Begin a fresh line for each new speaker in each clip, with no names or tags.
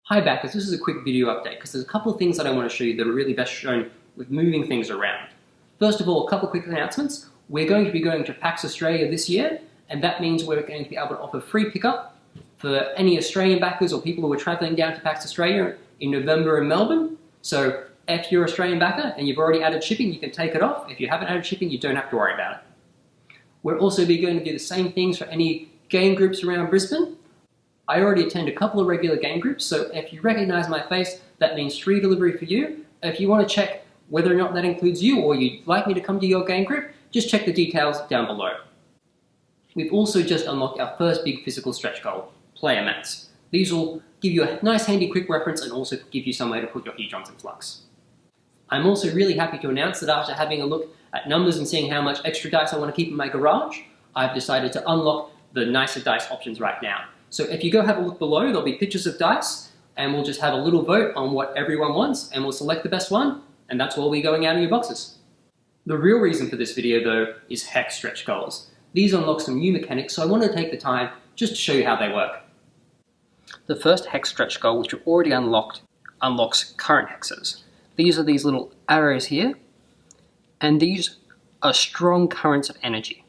Hi backers, this is a quick video update because there's a couple of things that I want to show you that are really best shown with moving things around. First of all, a couple of quick announcements. We're going to be going to PAX Australia this year, and that means we're going to be able to offer free pickup for any Australian backers or people who are travelling down to PAX Australia in November in Melbourne. So if you're an Australian backer and you've already added shipping, you can take it off. If you haven't added shipping, you don't have to worry about it. We're also going to do the same things for any game groups around Brisbane. I already attend a couple of regular game groups, so if you recognise my face, that means free delivery for you. If you want to check whether or not that includes you or you'd like me to come to your game group, just check the details down below. We've also just unlocked our first big physical stretch goal, player mats. These will give you a nice handy quick reference and also give you somewhere to put your hedrons in flux. I'm also really happy to announce that after having a look at numbers and seeing how much extra dice I want to keep in my garage, I've decided to unlock the nicer dice options right now. So if you go have a look below, there'll be pictures of dice, and we'll just have a little vote on what everyone wants, and we'll select the best one, and that's what will be going out in your boxes. The real reason for this video, though, is hex stretch goals. These unlock some new mechanics, so I want to take the time just to show you how they work. The first hex stretch goal, which we've already unlocked, unlocks current hexes. These are these little arrows here, and these are strong currents of energy.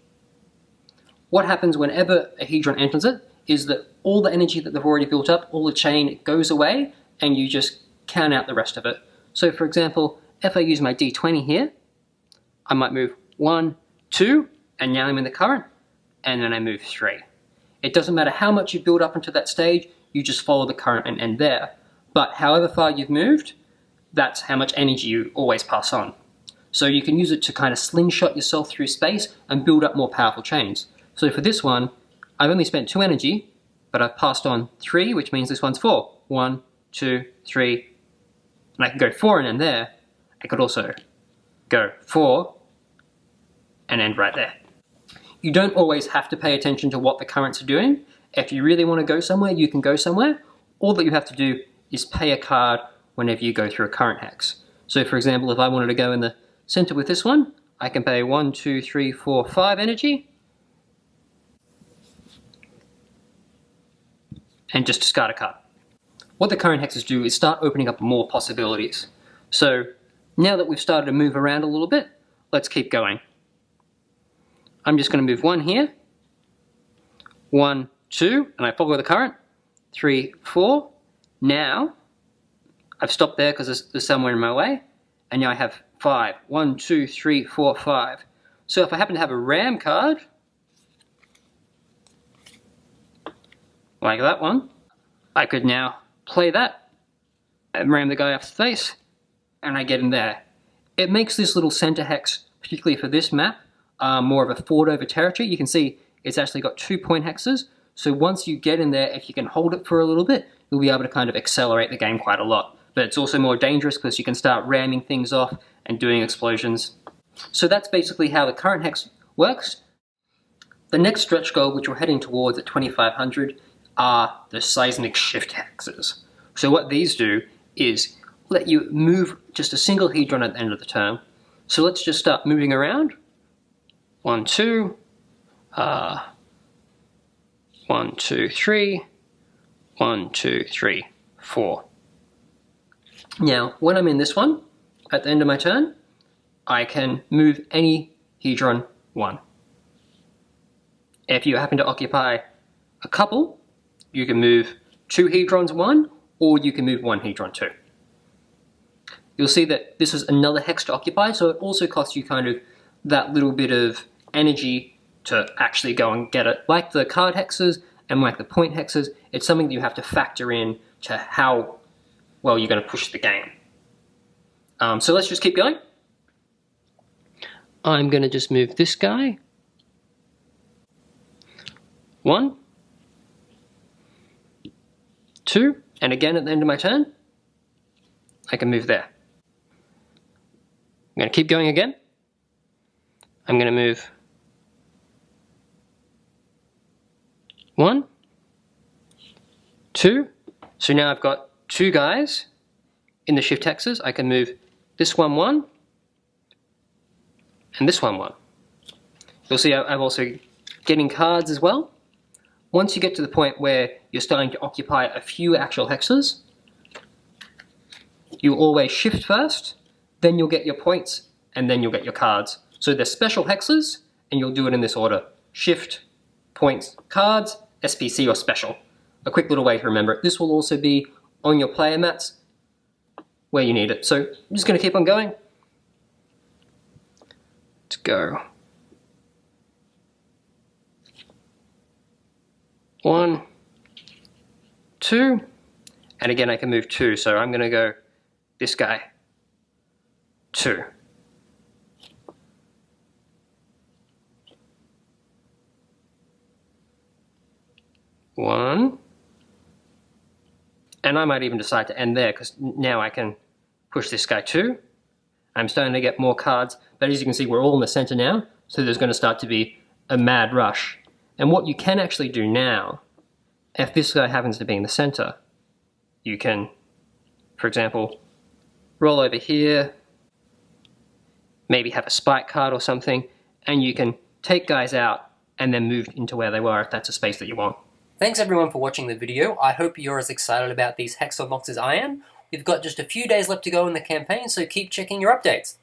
What happens whenever a hedron enters it is that all the energy that they've already built up, all the chain goes away, and you just count out the rest of it. So for example, if I use my D20 here, I might move 1, 2, and now I'm in the current, and then I move 3. It doesn't matter how much you build up into that stage, you just follow the current and end there. But however far you've moved, that's how much energy you always pass on. So you can use it to kind of slingshot yourself through space and build up more powerful chains. So for this one, I've only spent 2 energy, but I've passed on 3, which means this one's 4. 1, 2, 3, and I can go 4 and end there. I could also go 4 and end right there. You don't always have to pay attention to what the currents are doing. If you really want to go somewhere, you can go somewhere. All that you have to do is pay a card whenever you go through a current hex. So for example, if I wanted to go in the center with this one, I can pay 1, 2, 3, 4, 5 energy, and just discard a card. What the current hexes do is start opening up more possibilities. So now that we've started to move around a little bit, let's keep going. I'm just going to move 1 here, 1, 2, and I follow the current, 3, 4. Now I've stopped there because there's somewhere in my way, and now I have 5. 1, 2, 3, 4, 5. So if I happen to have a ram card, like that one, I could now play that and ram the guy off the face, and I get in there. It makes this little center hex, particularly for this map, more of a forward over territory. You can see it's actually got 2 point hexes, so once you get in there, if you can hold it for a little bit, you'll be able to kind of accelerate the game quite a lot. But it's also more dangerous because you can start ramming things off and doing explosions. So that's basically how the current hex works. The next stretch goal, which we're heading towards at 2500, are the seismic shift hexes. So what these do is let you move just a single hedron at the end of the turn. So let's just start moving around. 1, 2, 1, 2, 3, 1, 2, 3, 4. Now, when I'm in this one, at the end of my turn, I can move any hedron 1. If you happen to occupy a couple, you can move 2 hedrons 1, or you can move 1 hedron 2. You'll see that this is another hex to occupy, so it also costs you kind of that little bit of energy to actually go and get it. Like the card hexes and like the point hexes, it's something that you have to factor in to how well you're going to push the game. So let's just keep going. I'm going to just move this guy. 1, 2, and again at the end of my turn, I can move there. I'm going to keep going again. I'm going to move 1, 2, so now I've got 2 guys in the shift hexes. I can move this one 1, and this one 1. You'll see I'm also getting cards as well. Once you get to the point where you're starting to occupy a few actual hexes, you always shift first, then you'll get your points, and then you'll get your cards. So they're special hexes, and you'll do it in this order. Shift, points, cards, SPC or special. A quick little way to remember it. This will also be on your player mats where you need it. So I'm just going to keep on going. Let's go. 1, 2, and again I can move 2, so I'm going to go this guy, 2. One, and I might even decide to end there because now I can push this guy 2. I'm starting to get more cards, but as you can see we're all in the center now, so there's going to start to be a mad rush. And what you can actually do now, if this guy happens to be in the center, you can, for example, roll over here, maybe have a spike card or something, and you can take guys out and then move into where they were if that's a space that you want. Thanks everyone for watching the video. I hope you're as excited about these Hex boxes as I am. We've got just a few days left to go in the campaign, so keep checking your updates.